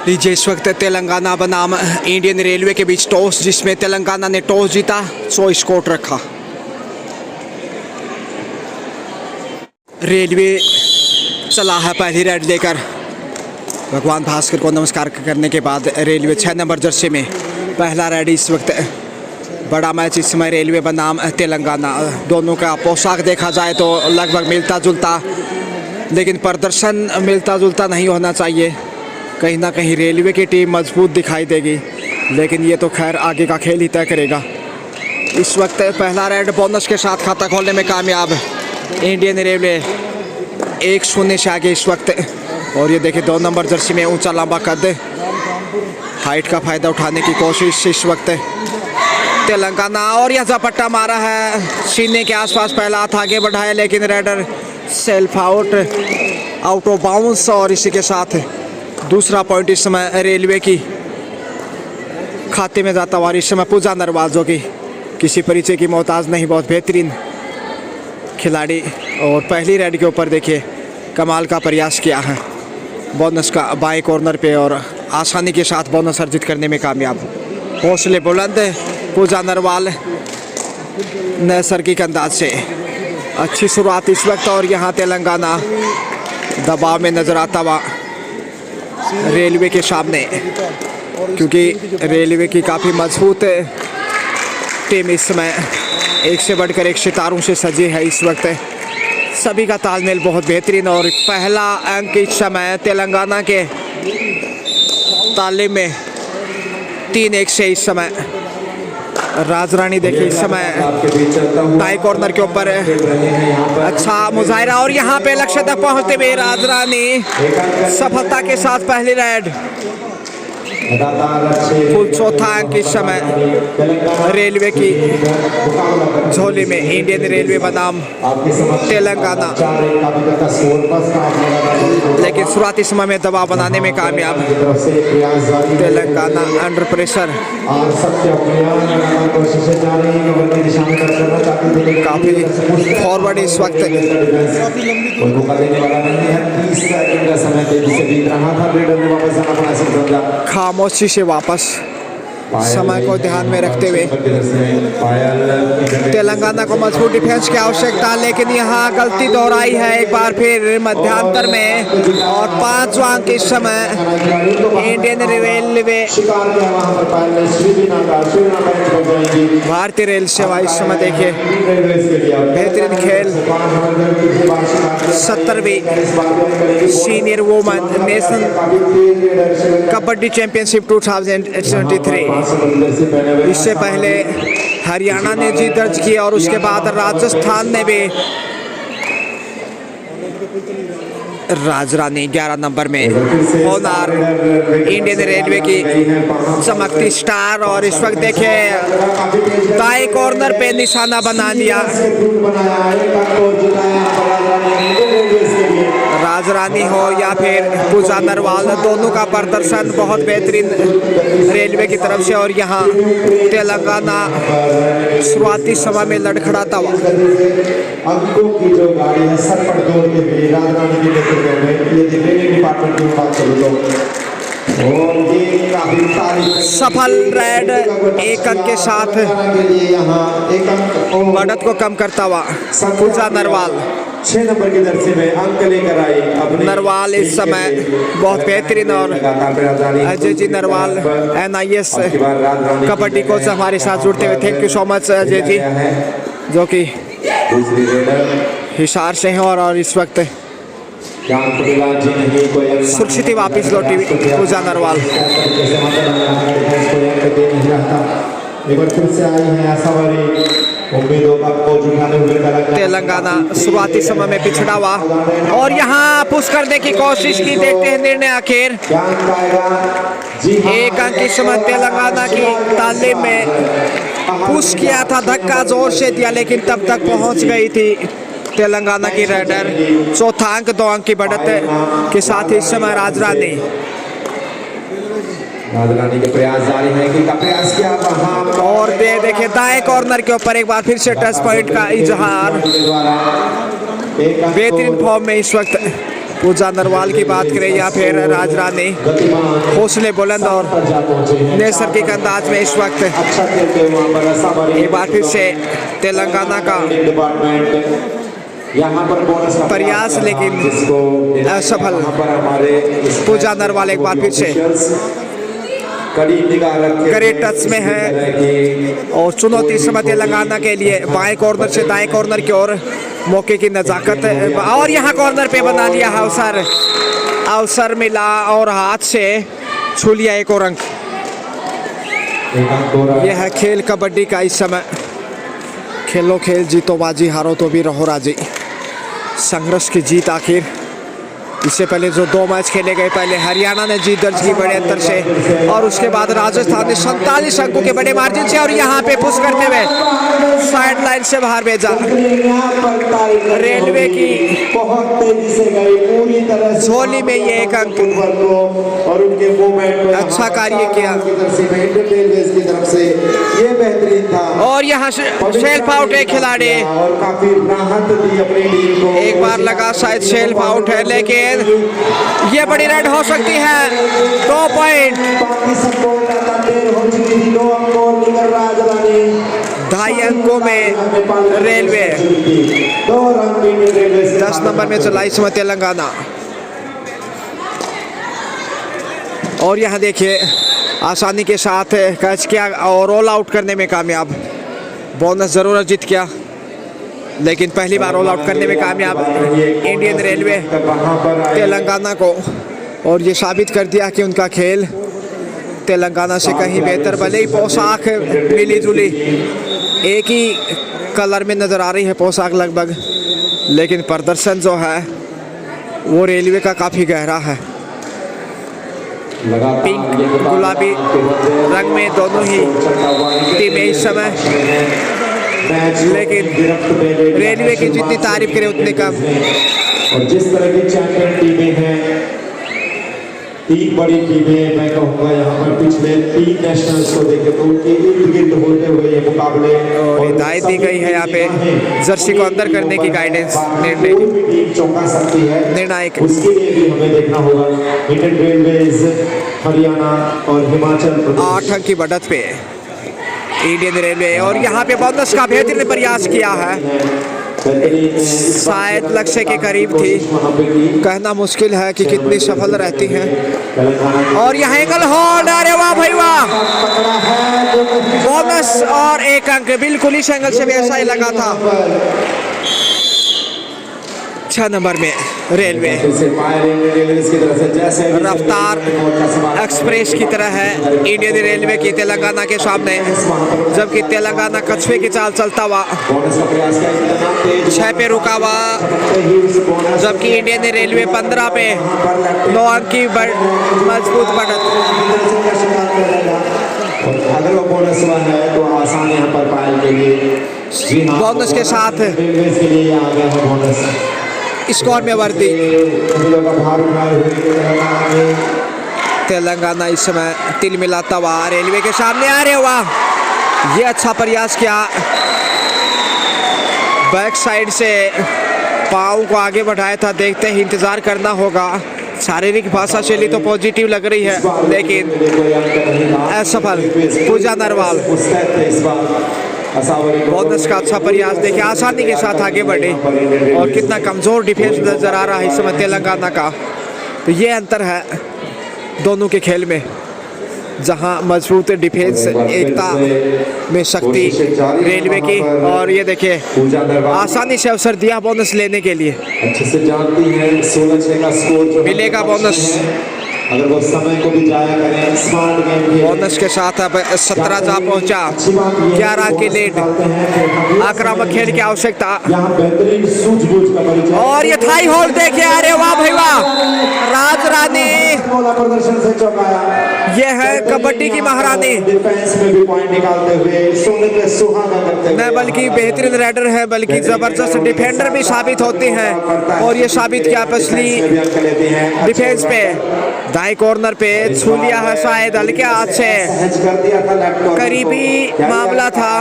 लीजिए इस वक्त तेलंगाना बनाम इंडियन रेलवे के बीच टॉस, जिसमें तेलंगाना ने टॉस जीता, 100 स्कोर रखा। रेलवे चला है पहली रेड लेकर। भगवान भास्कर को नमस्कार करने के बाद रेलवे 6 नंबर जर्सी में पहला रेड। इस वक्त बड़ा मैच इस समय रेलवे बनाम तेलंगाना, दोनों का पोशाक देखा जाए तो लगभग मिलता जुलता, लेकिन प्रदर्शन मिलता जुलता नहीं होना चाहिए। कहीं ना कहीं रेलवे की टीम मजबूत दिखाई देगी, लेकिन ये तो खैर आगे का खेल ही तय करेगा। इस वक्त पहला रेड बोनस के साथ खाता खोलने में कामयाब इंडियन रेलवे 1-0 से आगे इस वक्त। और ये देखिए 2 नंबर जर्सी में ऊंचा लंबा कद, हाइट का फायदा उठाने की कोशिश इस वक्त तेलंगाना। और यह झपट्टा मारा है सीने के आसपास, पहला हाथ आगे बढ़ाया लेकिन raider self out of bounce. और इसी के साथ दूसरा पॉइंट इस समय रेलवे की खाते में जाता हुआ। इस समय पूजा नरवाल जो कि किसी परिचय की मोहताज नहीं, बहुत बेहतरीन खिलाड़ी, और पहली रेड के ऊपर देखिए कमाल का प्रयास किया है बोनस का बाएं कॉर्नर पे, और आसानी के साथ बोनस अर्जित करने में कामयाब। हौसले बुलंद पूजा नरवाल नैसर्गिक अंदाज से अच्छी शुरुआत इस वक्त। और यहाँ तेलंगाना दबाव में नजर आता हुआ रेलवे के सामने, क्योंकि रेलवे की काफ़ी मजबूत टीम इस समय एक से बढ़कर एक सितारों से सजी है। इस वक्त सभी का तालमेल बहुत बेहतरीन, और पहला अंक इस समय तेलंगाना के ताले में 3-1 से इस समय राजरानी देखिए इस समय दाएं कॉर्नर के ऊपर अच्छा मुजाहिरा, और यहाँ पे लक्ष्य तक पहुँचते हुए राजरानी सफलता के साथ पहली रेड। कुल चौथा अंक इस समय रेलवे की झोली में, इंडियन रेलवे बनाम तेलंगाना। लेकिन शुरुआती समय में दबाव बनाने में कामयाब तेलंगाना अंडर प्रेशर। काफी फॉरवर्ड इस वक्त, खामोशी से वापस समय को ध्यान में रखते हुए तेलंगाना को मजबूत डिफेंस की आवश्यकता, लेकिन यहाँ गलती दोहराई है एक बार फिर मध्यांतर में। और 5वां अंक इस समय इंडियन रेलवे, भारतीय रेल सेवा इस समय देखिए बेहतरीन खेल। 70वीं senior women national kabaddi championship 2023। इससे पहले हरियाणा ने जीत दर्ज की, और उसके बाद राजस्थान ने भी राजरानी 11 नंबर में होनार इंडियन रेलवे की चमकती स्टार। और इस वक्त देखिए दाएं कॉर्नर पे निशाना बना लिया राजरानी हो या फिर पूजा नरवाल, दोनों का प्रदर्शन बहुत बेहतरीन रेलवे की तरफ से। और यहाँ तेलंगाना शुरुआती समय में लड़खड़ाता हुआ अंकों की जो गाड़ी है सरपट दौड़ते हुए राजरानी के नेतृत्व में, ये ट्रेनिंग डिपार्टमेंट की बात करूँ तो, और ये काफी तारीफ सफल रेड 1 अंक के साथ बढ़त को कम करता हुआ पूजा नरवाल 6 नंबर की जर्सी में अंक लेकर आई अपने। नरवाल इस समय बहुत बेहतरीन, और अजय जी नरवाल NIS कबड्डी कोच हमारे साथ जुड़ते हुए, thank you so much Ajay ji, जो कि हिसार से हैं। और इस वक्त सुरक्षित वापिस लौटी पूजा नरवाल। तेलंगाना शुरुआती समय में पिछड़ा हुआ, और यहाँ पुश करने की कोशिश की, देखते हैं निर्णय आखिर। 1 अंक इस समय तेलंगाना की तालीम में पुश किया था, धक्का जोर से दिया, लेकिन तब तक पहुंच गई थी तेलंगाना की रेडर। चौथा अंक 2 अंक की बढ़त के साथ इस समय राजरानी के प्रयास जारी है कि प्रयास किया वहां, और देखिए दाएं कॉर्नर के ऊपर एक बार फिर से टच पॉइंट का इजहार। बेहतरीन फॉर्म में इस वक्त पूजा नरवाल की बात करें या फिर राजरानी, हौसले बुलंद और नैसर्गिक अंदाज में इस वक्त अच्छा खेलते हुए वहाँ पर असाबारी एक बार फिर से तेलंगाना का यहाँ पर बोनस का प्रयास लेकिन जिसको असफल। यहाँ पर हमारे पूजा नरवाल एक बार फिर से कड़ी निगाह रखे करे टच में है और चुनौती इस समय तेलंगाना के लिए बाएं कॉर्नर से दाएं कॉर्नर की ओर मौके की नजाकत और यहाँ कॉर्नर पे बना लिया अवसर मिला और हाथ से छू लिया एक और अंक। यह है खेल कबड्डी का इस समय। खेलो खेल, जीतो बाजी, हारो तो भी रहो राजी। संघर्ष की जीत आखिर। इससे पहले जो 2 मैच खेले गए, पहले हरियाणा ने जीत दर्ज की बड़े अंतर से और उसके बाद राजस्थान ने 47 अंकों के बड़े मार्जिन से और यहाँ पे पुश करते हुए साइड लाइन से बाहर भेजा। रेलवे की बहुत तेजी से गई पूरी तरह से झोली में ये एक अंक और उनके मूवमेंट अच्छा कार्य किया की तरफ से ये बेहतरीन था और यहाँ सेल्फ आउट है खिलाड़ी। और काफी राहत दी अपनी टीम को। एक बार लगा शायद सेल्फ आउट है, लेकिन ये बड़ी रेड हो सकती है। 2 पॉइंट बाकी सबको लगातार देर हो चुकी थी। 2 अंक और निकल राजरानी 2.5 अंकों में रेलवे 2 रन में रेलवे 10 नंबर में चला इस समय तेलंगाना। और यहाँ देखिए आसानी के साथ कैच किया और ऑल आउट करने में कामयाब। बोनस जरूर अर्जित किया लेकिन पहली बार ऑल आउट करने में कामयाब इंडियन रेलवे तेलंगाना को। और ये साबित कर दिया कि उनका खेल तेलंगाना से कहीं बेहतर। भले ही पोशाक मिली जुली एक ही कलर में नज़र आ रही है पोशाक लगभग, लेकिन प्रदर्शन जो है वो रेलवे का काफ़ी गहरा है। पिंक गुलाबी रंग में दोनों ही टीमें इस समय, लेकिन रेलवे की जितनी तारीफ करें उतनी कम। और जिस तरह की चैंपियन टीमें हैं, 3 बड़ी टीमें, मैं कहूँगा यहाँ पर पिछले 3 नेशनल्स को देखें तो उनके इर्द गिर्द होते हुए ये मुकाबले और हिदायत दी गई है यहाँ पे जर्सी को अंदर करने की गाइडेंस टीम चौंका सकती है निर्णायक। उसके लिए भी हमें देखना होगा। इंडियन रेलवेज हरियाणा और हिमाचल 8 अंक की बढ़त पे इंडियन रेलवे। और यहाँ पे बोनस का बेहतरीन प्रयास किया है, शायद लक्ष्य के करीब थी, कहना मुश्किल है कि कितनी सफल रहती हैं। और यहाँ एंगल होल्ड, अरे वाह भाई वाह, बोनस और 1 अंक बिल्कुल इस एंगल से भी ऐसा ही लगा था। 6 नंबर में रेलवे रफ्तार एक्सप्रेस की तरह है इंडियन रेलवे की तेलंगाना के सामने, जबकि तेलंगाना कछुए की चाल चलता हुआ 6 पे रुका हुआ, जबकि इंडियन रेलवे 15 पे 9 अंक की मजबूत बढ़त। अगर वो बोनस हुआ है तो आसान यहाँ पर पायल के लिए बोनस के साथ रेलवे के लिए आ गया है बोनस स्कोर में वृद्धि। तेलंगाना इस समय तिल मिलाता हुआ रेलवे के सामने आ रहे हुआ, ये अच्छा प्रयास किया, बैक साइड से पाँव को आगे बढ़ाया था। देखते ही इंतजार करना होगा। शारीरिक भाषा शैली तो पॉजिटिव लग रही है लेकिन असफल। पूजा नरवाल बोनस का अच्छा प्रयास देखिए, आसानी के साथ आगे बढ़े और कितना कमज़ोर डिफेंस नजर आ रहा है इस समय तेलंगाना का। तो ये अंतर है दोनों के खेल में, जहां मजबूत डिफेंस एकता में शक्ति रेलवे की, और ये देखिए आसानी से अवसर दिया बोनस लेने के लिए। अच्छे से जानती है 16-6 का स्कोर मिलेगा बोनस, अगर वो समय को भी जाया करें। स्मार्ट गेम बोनस के साथ अब 17 जा पहुंचा, 11 की लीड। आक्रामक खेल की आवश्यकता यहाँ बेहतरीन सूझबूझ का परिचय और ये थाई होल्ड देखिए, अरे वाह भाई वाह, राजरानी प्रदर्शन से चौंकाया। ये है कबड्डी की महारानी, डिफेंस में भी पॉइंट निकालते हुए सोने पे सुहागा करते हुए न बल्कि बेहतरीन राइडर है बल्कि जबरदस्त डिफेंडर भी साबित होते हैं। और ये साबित किया पछली डिफेंस पे दाएं कॉर्नर पे छू लिया है शायद हल्के हाथ से, करीबी मामला था,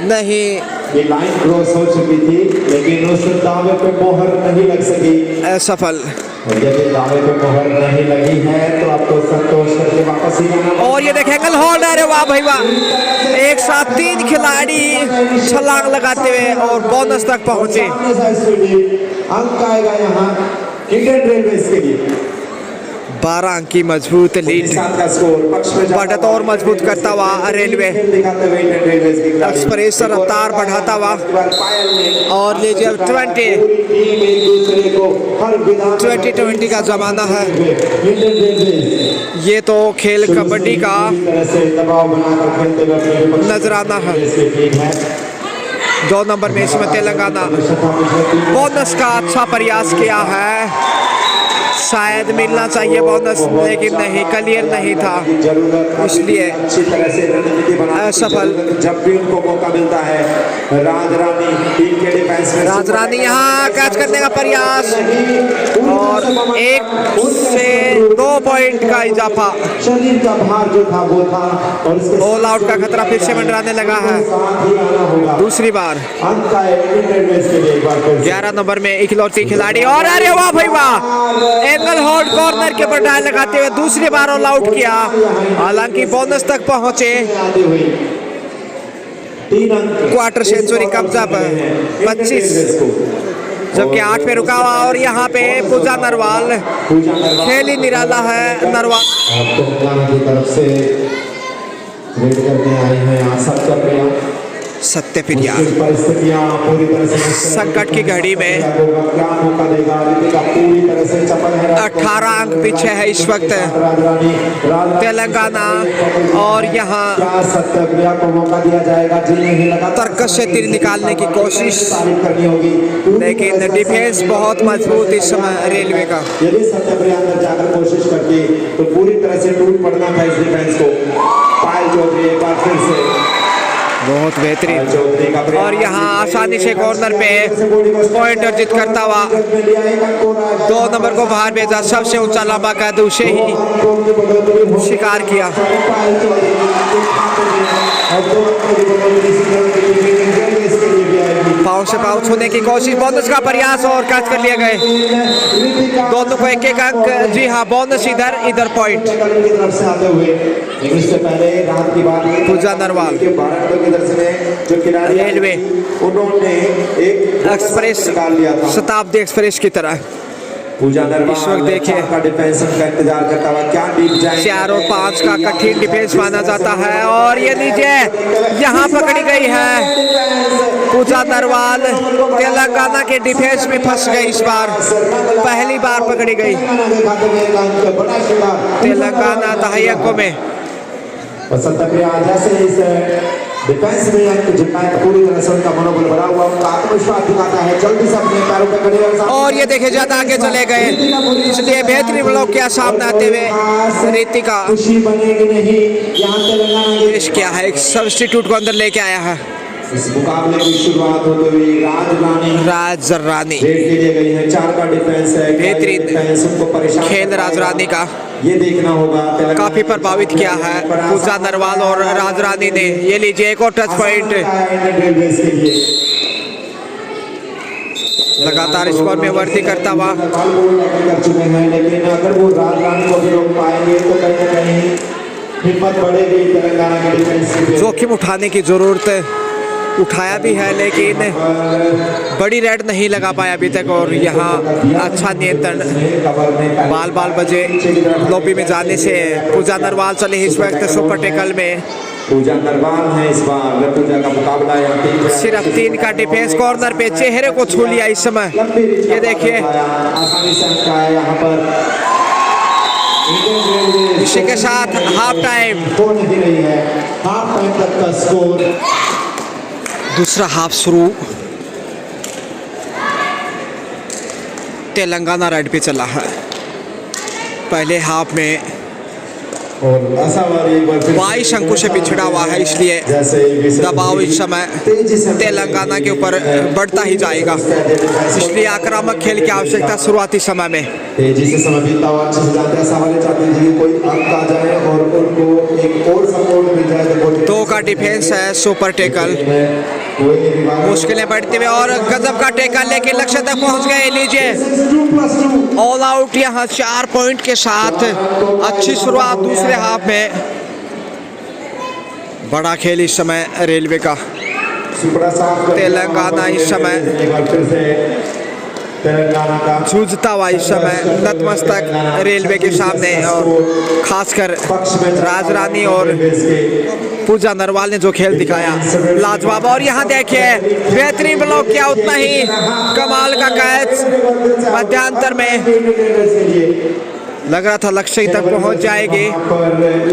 नहीं ये लाइन क्रॉस हो चुकी थी, लेकिन उस दावे पे मोहर नहीं लग सकी। असफल। और यदि दावे पे मोहर नहीं लगी है तो आपको संतोष करके वापस ही आना। और ये देखें एंगल होल्ड, अरे वाह भाई वाह, एक साथ 3 खिलाड़ी छलांग लगाते हुए और बोनस तक पहुंचे। अंक आएगा यहाँ इंडियन रेलवेज के लिए। 12 अंक की मजबूत लीड, का स्कोर पक्ष में बढ़त और मजबूत करता हुआ रेलवे एक्सप्रेस रफ्तार बढ़ाता हुआ। और लीजिए अब 2020 का जमाना है। ये तो खेल कबड्डी का नजराना है। 2 नंबर में इसमें तेलंगाना बोनस का अच्छा प्रयास किया है, शायद मिलना चाहिए बोनस, लेकिन नहीं, क्लियर नहीं था, इसलिए असफल। जब भी उनको मौका मिलता है राजरानी टीम के डिफेंस में, राजरानी यहाँ कैच करने का प्रयास और 1 से 2 पॉइंट का इजाफा। शरीर का भार जो था वो था और इसके ऑल आउट का खतरा फिर से मंडराने लगा है दूसरी बार। अंक आए इंडियन रेलवेज के लिए एक बार फिर। 11 नंबर में इकलौती खिलाड़ी, और अरे वाह भाई वाह, एंगल होल्ड कॉर्नर के ऊपर डाल लगाते हुए दूसरी बार ऑल आउट किया, हालांकि बोनस तक पहुंचे। 3 अंक क्वार्टर सेंचुरी कब्जा पर 25, जबकि 8 पे रुका हुआ। और यहाँ पे पूजा नरवाल, खेल ही निराला है नरवाल। की तरफ से रेड करने आई हैं सत्यप्रिया। परिस्थितियां पूरी तरह से संकट की घड़ी में क्या मौका देगा, पूरी तरह से चपल है। 18 अंक पीछे है इस वक्त तेलंगाना, और यहाँ सत्यप्रिया को मौका दिया जाएगा। जी नहीं लगा, तर्क से तीर निकालने की कोशिश, करनी होगी, लेकिन डिफेंस बहुत मजबूत इस समय रेलवे का। यदि सत्यप्रिया अंदर जाकर कोशिश करती तो पूरी तरह से टूट पड़ना था इस डिफेंस को। पायल चौधरी एक बार फिर से बहुत बेहतरीन, और यहाँ आसानी से कॉर्नर पे पॉइंट अर्जित करता हुआ 2 नंबर को बाहर भेजा। सबसे ऊंचा लंबा कद उसे ही शिकार किया। पाँव से पाँव छूने की कोशिश, बोनस का प्रयास और कैच कर लिए गए। दोनों को 1-1 अंक। जी हाँ, बोनस इधर पॉइंट। पूजा नरवाल रेलवे उन्होंने एक एक्सप्रेस, शताब्दी एक्सप्रेस की तरह पूजा इस वक्त देखिए का डिफेंस का इंतजार करता हुआ, क्या डीप जाएंगे। 4 और 5 का कठिन डिफेंस माना जाता है, और ये नीचे यहाँ पकड़ी गई है पूजा नरवाल। तेलंगाना के डिफेंस में फंस गई, इस बार पहली बार पकड़ी गई तेलंगाना दहाइयों में। डिफेंस में अंक जितना है पूरी तरह से उनका मनोबल बढ़ा हुआ, उनका आत्मविश्वास दिखाता है, जल्दी से अपने पैरों पे खड़े। और ये देखे ज्यादा आगे चले गए, इसलिए बेहतरीन ब्लॉक किया सामने आते हुए रितिका। खुशी बनेगी नहीं, यहाँ तेलंगाना क्या है, एक सब्स्टिट्यूट को अंदर लेके आया है। इस मुकाबले की शुरुआत होते हुए राजरानी के लिए गई है। 4 का डिफेंस है, बेहतरीन उनको परेशान खेल राजरानी का ये देखना होगा। काफी प्रभावित किया है पूजा नरवाल और राजरानी ने। ये लीजिए एक और टच पॉइंट, लगातार स्कोर में वृद्धि करता हुआ। कर चुके हैं, लेकिन अगर वो राजरानी को भी रोक पाएंगे तो कहीं ना कहीं हिम्मत बढ़ेगी तेलंगाना के डिफेंस की। जोखिम उठाने की जरूरत उठाया भी है, लेकिन बड़ी रेड नहीं लगा पाया अभी तक। और यहाँ अच्छा नियंत्रण, बाल बजे लॉबी में जाने से पूजा नरवाल चले इस वक्त सुपर टेकल में। पूजा नरवाल है इस बार पूजा का मुकाबला यहाँ सिर्फ 3 का डिफेंस, कॉर्नर पे चेहरे को छू लिया इस समय। ये देखिए आसानी से अंक आया यहाँ पर। इसी के साथ हाफ टाइम हो नहीं रही है, हाफ टाइम तक का स्कोर। दूसरा हाफ शुरू, तेलंगाना रेड पे चला है। पहले हाफ में और 22 अंकों से पिछड़ा हुआ है, इसलिए दबाव इस समय तेलंगाना के ऊपर बढ़ता ही जाएगा। इसलिए आक्रामक खेल की आवश्यकता शुरुआती समय में। तेजी से समय बीतता हुआ अच्छे से जाते हैं, सवाल चाहते हैं कि कोई अंक आ जाए और उनको एक और सपोर्ट मिल जाए। 2 का डिफेंस है सुपर टेकल। मुश्किलें बढ़ती हुई और गजब का टेका लेके लक्ष्य तक पहुंच गए। लीजिए ऑल आउट यहाँ 4 पॉइंट के साथ अच्छी शुरुआत दूसरे हाफ में। बड़ा खेल इस समय रेलवे का। तेलंगाना इस समय जूझता हुआ इस समय नतमस्तक रेलवे के सामने, और खासकर राजरानी और पूजा नरवाल ने जो खेल दिखाया लाजवाब। और यहाँ देखिए बेहतरीन ब्लॉक किया, उतना ही कमाल का कैच मध्यांतर में। लग रहा था लक्ष्य तक पहुंच जाएगी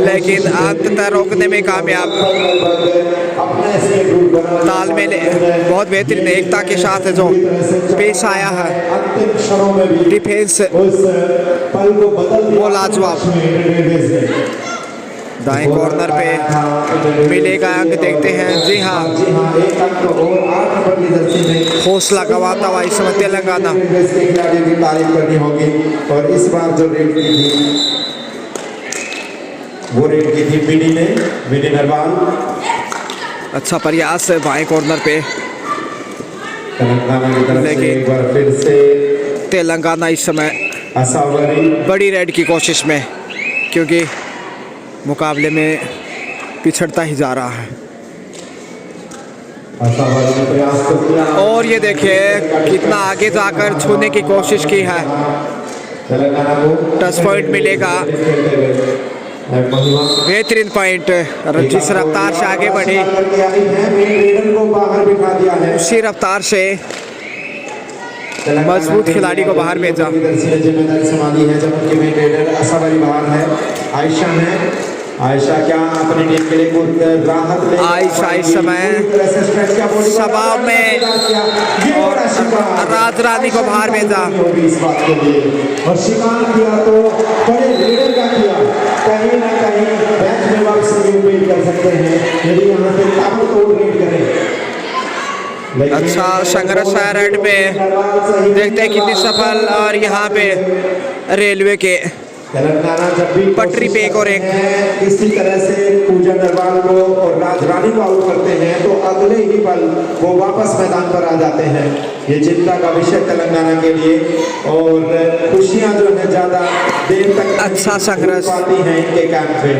लेकिन अंततः रोकने में कामयाब। तालमेल बहुत बेहतरीन एकता के साथ जो पेश आया है डिफेंस वो लाजवाब। दाएं कॉर्नर पे मिलेगा अंक, देखते हैं। जी हाँ, हौसला गंवाता हुआ इस समय तेलंगाना। करनी होगी और इस बार जो रेड की थी वो रेड की थी मिनी नरवाल। अच्छा प्रयास बाएं कॉर्नर पे, तेलंगाना की तरफ से एक बार फिर से तेलंगाना इस समय बड़ी रेड की कोशिश में, क्योंकि मुकाबले में पिछड़ता ही जा रहा है। और ये देखिए कितना आगे जाकर छूने की कोशिश की है। टच पॉइंट मिलेगा, बेहतरीन पॉइंट। जिस रफ्तार से आगे बढ़ी उसी रफ्तार से मजबूत खिलाड़ी को बाहर भेजा। आयशा क्या अपनी टीम के लिए कुछ राहत ले। आयशा इस समय सभा में और राजरानी को बाहर भेजा। इस बात के लिए और शिकार किया तो बड़े लीडर का किया। कहीं ना कहीं मैच में वापस उम्मीद कर सकते हैं यदि यहाँ से ताबड़तोड़ लीड करें। अच्छा संघर्ष है रेड पे, देखते हैं कितनी सफल। और यहाँ पे रेलवे के तेलंगाना जब भी पटरी पे एक और एक इसी तरह से पूजा नरवाल को और राजरानी को आउट करते हैं तो अगले ही पल वो वापस मैदान पर आ जाते हैं। ये चिंता का विषय तेलंगाना के लिए, और खुशियां जो है ज्यादा देर तक अच्छा संघर्ष पाती हैं इनके कैंप में।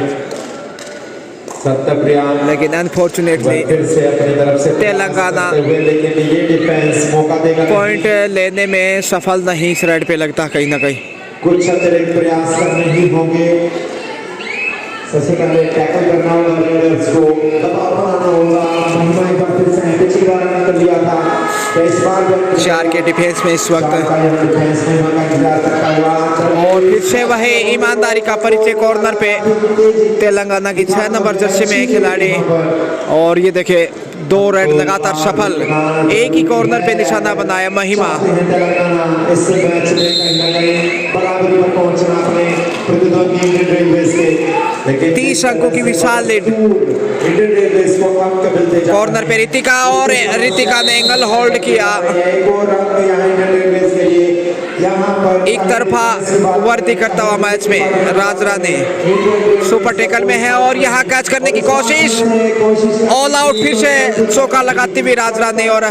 सत्यप्रिया लेकिन अनफॉर्चुनेटली फिर से अपनी तरफ से तेलंगाना लेकिन ये डिफेंस मौका देगा पॉइंट लेने में सफल नहीं इस रेड पे लगता कहीं ना कहीं। कुछ अतिरिक्त प्रयास करने ही होंगे। सबसे पहले टैकल करना होगा, रेडर्स को दबाव बनाना होगा। महिमा एक बार फिर से पिछली बार रन कर लिया था तो इस बार चार के डिफेंस में इस वक्त, और फिर से वही ईमानदारी का परिचय कॉर्नर पे तेलंगाना की 6 नंबर जर्सी में खिलाड़ी। और ये देखे 2 रेड लगातार सफल, एक ही कॉर्नर पे निशाना बनाया महिमा। 30 अंकों की विशाल लीड। कॉर्नर पे रितिका, और रितिका ने एंगल होल्ड किया। एक तरफा वर्दी करता हुआ मैच में राजरानी सुपर टेकल में है, और यहाँ कैच करने की कोशिश। ऑल आउट, फिर से चौका लगाती हुई राजरानी और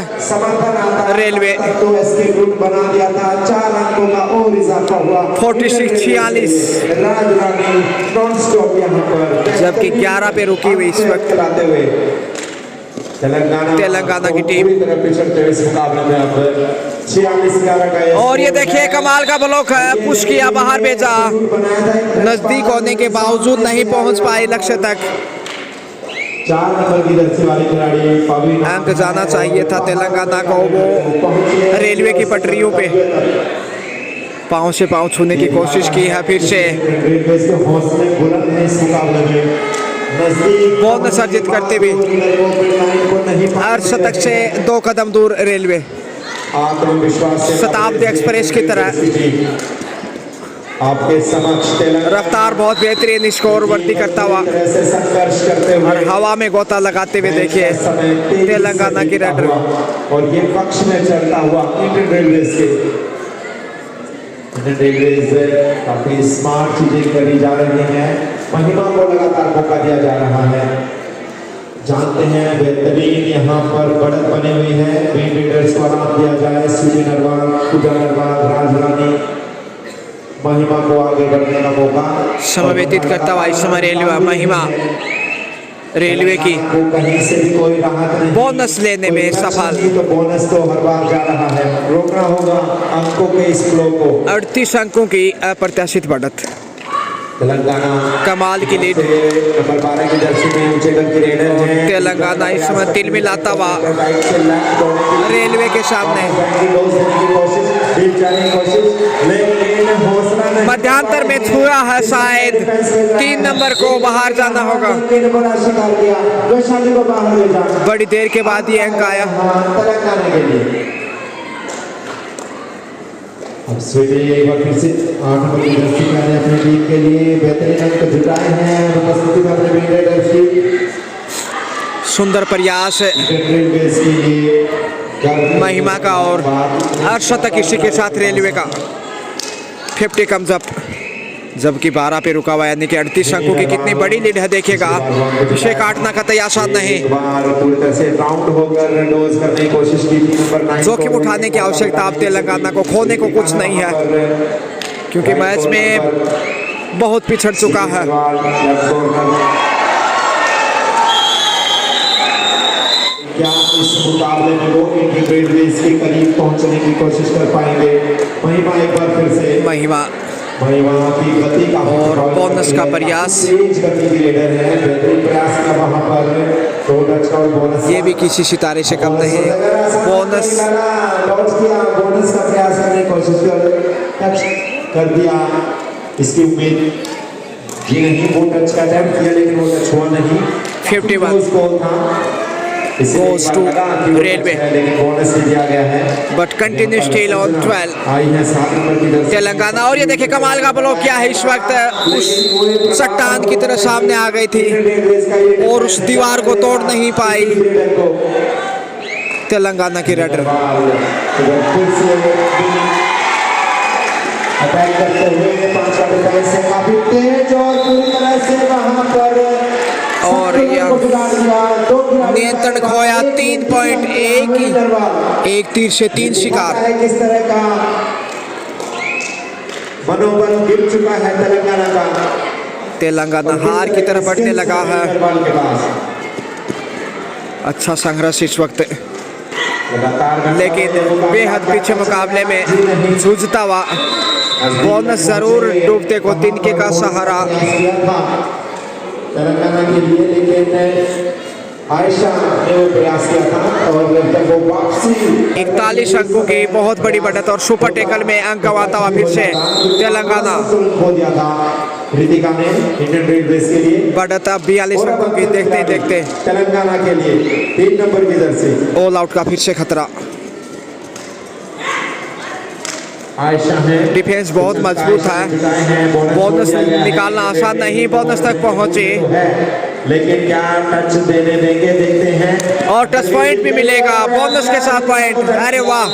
रेलवे। 46-46 जबकि 11 पे रुकी हुई इस वक्त तेलंगाना की टीम। और ये देखिए कमाल का ब्लॉक है, पुश किया, बाहर भेजा। नजदीक होने के बावजूद नहीं पहुंच पाए लक्ष्य तक। 4 नंबर की जर्सी वाले खिलाड़ी अंक जाना चाहिए था तेलंगाना को। वो रेलवे की पटरियों पे पांव से पांव छूने की कोशिश की है। फिर से बॉल विसर्जित करते हुए अर्धशतक से 2 कदम दूर रेलवे। शताब्दी एक्सप्रेस की तरह आपके समक्ष रफ्तार बहुत बेहतरीन स्कोर वर्दी करता हुआ संघर्ष करते हुए और हवा में गोता लगाते हुए देखिए तेलंगाना की रेडर। और ये पक्ष में चलता हुआ इंडियन रेलवेज के काफी स्मार्ट चीजें करी जा रही हैं। महिमा को लगातार मौका दिया जा रहा है। जानते हैं बेहतरीन यहाँ पर बढ़त बनी हुई है। मेन लीडर्स को आराम दिया जाए। सूर्य नरवाल, पूजा नरवाल, राज रानी, महिमा को आगे बढ़ने का मौका। समय व्यतीत करता हुआ इस समय रेलवे महिमा रेलवे की को कहीं से भी कोई राहत नहीं। बोनस लेने में सफल। तो बोनस तो हर बार जा रहा है। रोकना होगा अंकों के इस फ्लो को। 38 अंकों की अप्रत्याशित बढ़त। तेलंगाना कमाल की लीड। नंबर 12 की जर्सी में ऊंचे दल की रेडर है। तेलंगाना इस समय तिल मिलाता हुआ रेलवे के सामने। मध्यांतर में छुआ है शायद 3 नंबर को बाहर जाना होगा। बड़ी देर के बाद ये अंक आया। तेलंगाना के लिए अब स्वीटी एक बार फिर से 8 नंबर की जर्सी में अपनी टीम के लिए बेहतरीन अंक जुटाए हैं। उपस्थिति में अपने मेन लीडर की सुंदर प्रयास रेलवेज के लिए महिमा का और अर्धशतक इसी के साथ रेलवे का 50 कम्स अप, जबकि 12 पे रुका हुआ, यानी कि 38 अंकों की कितनी बड़ी लीड है देखेगा। इसे काटना कतई आसान नहीं। जोखिम उठाने की आवश्यकता अब तेलंगाना को, खोने को कुछ नहीं है, क्योंकि मैच में बहुत पिछड़ चुका है। क्या इस मुकाबले में वो इंडियन रेलवेज के करीब पहुंचने की कोशिश कर पाएंगे? महिमा एक बार फिर से महिमा की गति का और बोनस का प्रयास। तेज गति की लीडर है। बेहतरीन प्रयास का वहां पर तो टच का बोनस, ये भी किसी सितारे से कम नहीं। बोनस लॉन्च किया, बोनस का प्रयास करने की कोशिश कर दिया। इसकी उम्मीद ये नहीं, वो टच का अटेम्प्ट किया लेकिन वो टच हुआ नहीं। 51 गोल था goes to railway, but continue still on 12 Telangana. और ये देखिए कमाल का ब्लॉक क्या है, इस वक्त उस चट्टान की तरह सामने आ गई थी और उस दीवार को तोड़ नहीं पाई तेलंगाना की रेडर। अटैक करते हुए 5 का से काफी तेज और पूरी तरह से वहां पर और नियंत्रण खोया। 3.1 एक तीर से 3 शिकार। किस तरह का मनोबल गिर चुका है तेलंगाना का। तेलंगाना हार की तरफ बढ़ने लगा है। अच्छा संघर्ष इस वक्त, लेकिन बेहद पीछे मुकाबले में जूझता हुआ। बोनस जरूर डूबते को तिनके का सहारा तेलंगाना के लिए, लेकिन आयशा ने वो प्रयास किया था और जब वो वापसी 41 अंकों की बहुत बड़ी बढ़त और सुपर टेकल में अंक गंवाता हुआ फिर से तेलंगाना। खो दिया था रितिका ने इंडियन रेलवेज के लिए। बढ़त अब 42 अंकों की देखते देखते तेलंगाना के लिए 3 नंबर की जर्सी। ऑल आउट का फिर से खतरा। आयशा है, डिफेंस बहुत मजबूत है। बोनस निकालना आसान नहीं, बोनस तक पहुंचे, लेकिन क्या टच देने देंगे, देखते हैं। और टच पॉइंट भी मिलेगा बोनस के साथ पॉइंट। अरे वाह,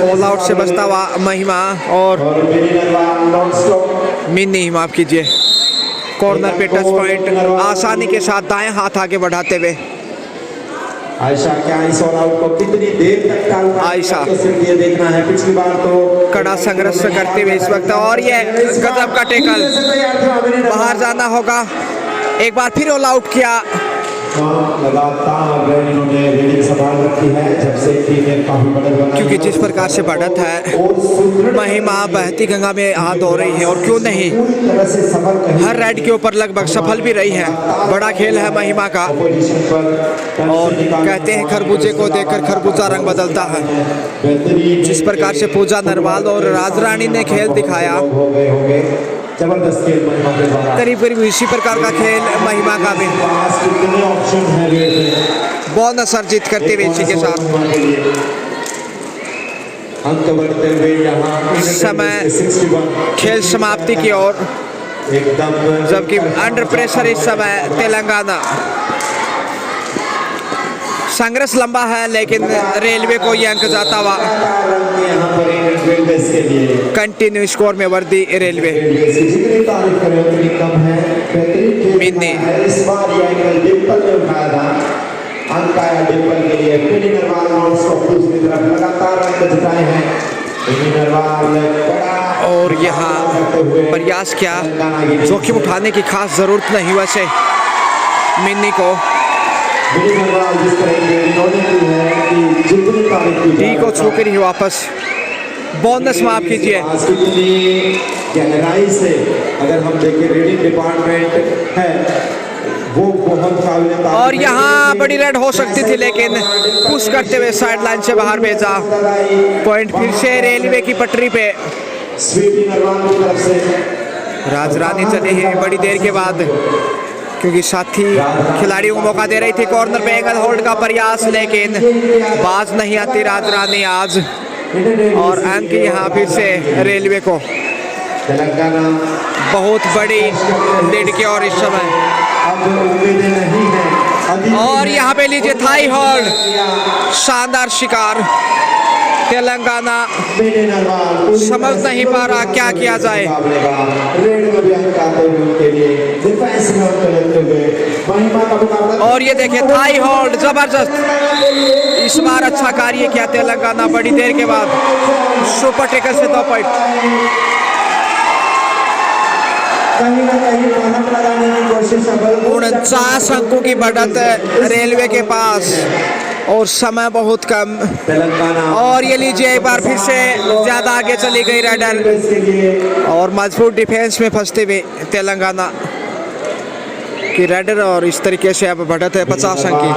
ऑल आउट से बचता हुआ महिमा और मिन्नी, माफ कीजिए, कॉर्नर पे टच पॉइंट आसानी के साथ दाएं हाथ आगे बढ़ाते हुए। आयशा क्या इस ऑल आउट को कितनी देर तक टाल पाएगी? आयशा तो सिर्फ ये देखना है। पिछली बार तो कड़ा संघर्ष करते हुए इस वक्त, और ये गजब का टेकल, बाहर जाना होगा। एक बार फिर ऑल आउट किया। लगातार इन्होंने रीडिंग संभाल रखी है जब से टीम में काफी बढ़त बनाई, क्योंकि जिस प्रकार से बढ़त है, महिमा बहती गंगा में हाथ धो रही है, और क्यों नहीं, हर राइड के ऊपर लगभग सफल भी रही है। बड़ा खेल है महिमा का, और कहते हैं खरबूजे को देखकर खरबूजा रंग बदलता है। जिस प्रकार से पूजा नरवाल और राजरानी ने खेल दिखाया, जबरदस्त खेल महिमा के द्वारा। करीब करीब इसी प्रकार का खेल महिमा का भी। बोनस अर्जित करते हुए इसी के साथ अंक बढ़ते हुए यहाँ समय खेल समाप्ति की ओर, एकदम, जबकि अंडर प्रेशर इस समय तेलंगाना। संघर्ष लंबा है, लेकिन रेलवे को ये अंक जाता हुआ। यहाँ पर इंडियन रेलवेज के लिए कंटिन्यू स्कोर में वर्दी रेलवे। जितनी तारीफ करें उतनी कम है। बेहतरीन खेल मिन्नी। है। इस बार ये एंगल डिंपल ने उठाया था। अंक आया डिंपल के लिए। मिनी नरवाल नॉन स्टॉप दूसरी तरफ लगातार अंक जुटाए हैं। मिनी नरवाल बड़ा और यहाँ प्रयास किया, जोखिम उठाने की खास जरूरत नहीं वैसे मिन्नी को। मिनी नरवाल जिस तरह की इन्होंने की है कि जितनी तारीफ की डी को छू कर ही वापस बोनस माफ कीजिए। कितनी गहराई से अगर हम देखें रीडिंग डिपार्टमेंट है वो बहुत काबिल तारीफ और है। यहाँ बड़ी रेड हो सकती थी लेकिन पुश करते हुए साइड लाइन से बाहर भेजा। पॉइंट फिर से रेलवे की पटरी पे। स्वीटी नरवाल की तरफ से राजरानी चली है बड़ी देर के बाद, क्योंकि साथी खिलाड़ियों को मौका दे रही थी। कॉर्नर पे एंगल होल्ड का प्रयास लेकिन बाज नहीं आती राजरानी आज। और अंक यहाँ फिर से रेलवे को तेलंगाना बहुत बड़ी लीड की और इस समय। अब उम्मीदें नहीं है। और यहाँ पे लीजिए थाई होल्ड, शानदार शिकार। तेलंगाना समझ नहीं पा रहा क्या किया जाए। और ये देखिए थाई होल्ड जबरदस्त। इस बार अच्छा कार्य किया तेलंगाना बड़ी देर के बाद। सुपर टेकर से 2 पॉइंट। कहीं ना कहीं मानक लगाने की कोशिश 49 अंकों की बढ़त रेलवे के पास और समय बहुत कम। तेलंगाना और ये लीजिए एक बार फिर से ज्यादा आगे चली गई रेडर और मजबूत डिफेंस में फंसते हुए तेलंगाना की रेडर। और इस तरीके से अब बढ़त है 50 अंक की।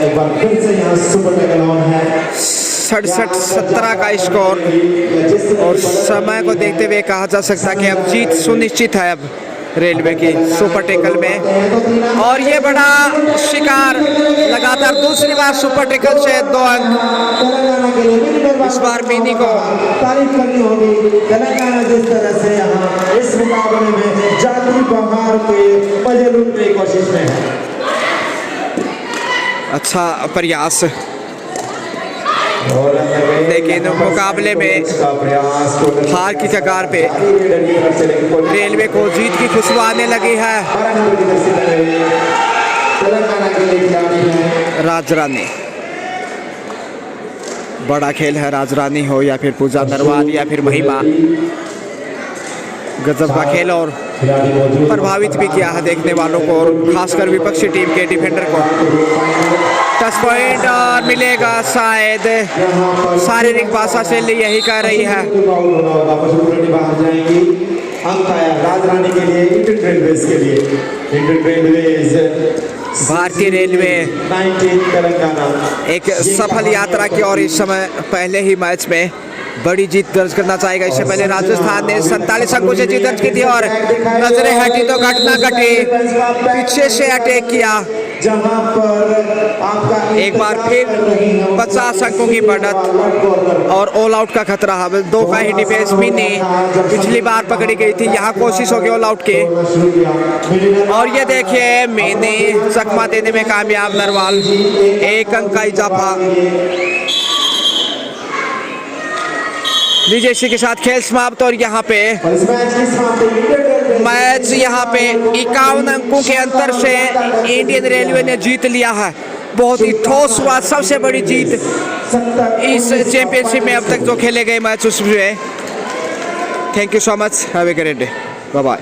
एक बार फिर से यहाँ सुपर टेकल ऑन है। 67-17 का स्कोर। और समय को देखते हुए कहा जा सकता है कि अब जीत सुनिश्चित है अब रेलवे की सुपर टेकल में। और ये बड़ा शिकार, लगातार दूसरी बार सुपर टेकल से 2 अंक। तेलंगाना के लिए इस बार मिनी को तारीफ करनी होगी। तेलंगाना जिस तरह से यहाँ इस मुकाबले में जाती बहार के मजे लूटने की कोशिश में है। अच्छा प्रयास, और लेकिन मुकाबले में हार की कगार पे रेलवे को जीत की खुशबू आने लगी है। तेलंगाना के लिए खिलाड़ी है राजरानी। बड़ा खेल है, राजरानी हो या फिर पूजा नरवाल या फिर महिमा। गजब का खेल और प्रभावित भी किया है देखने वालों को और खासकर विपक्षी टीम के डिफेंडर को। 10 पॉइंट और मिलेगा शायद, शारीरिक भाषा से यही कह रही है। बाहर जाएंगी। अंक आया राजरानी के लिए, इंडियन रेलवेज के लिए। इंडियन रेलवेज भारतीय रेलवे 19 तेलंगाना एक सफल यात्रा की और इस समय पहले ही मैच में बड़ी जीत दर्ज करना चाहेगा। इससे पहले राजस्थान ने 47 अंकों से जीत दर्ज की थी और नजरें हटी तो घटना घटी, पीछे से अटैक किया। जहां पर आपका एक बार फिर 50 अंकों की बढ़त और ऑल आउट का खतरा है। 2 का ही डिफेंस मिनी पिछली बार पकड़ी गई थी, यहाँ कोशिश होगी ऑल आउट की। और ये देखिए मिनी चकमा देने में कामयाब नरवाल, 1 अंक का इजाफा। लीजिए इसी के साथ खेल समाप्त। और यहाँ पे मैच यहाँ पे 51 अंकों के अंतर से इंडियन रेलवे ने जीत लिया है। बहुत ही ठोस हुआ, सबसे बड़ी जीत इस चैंपियनशिप में अब तक जो खेले गए मैच उसमें। Thank you so much, have a great day, bye bye.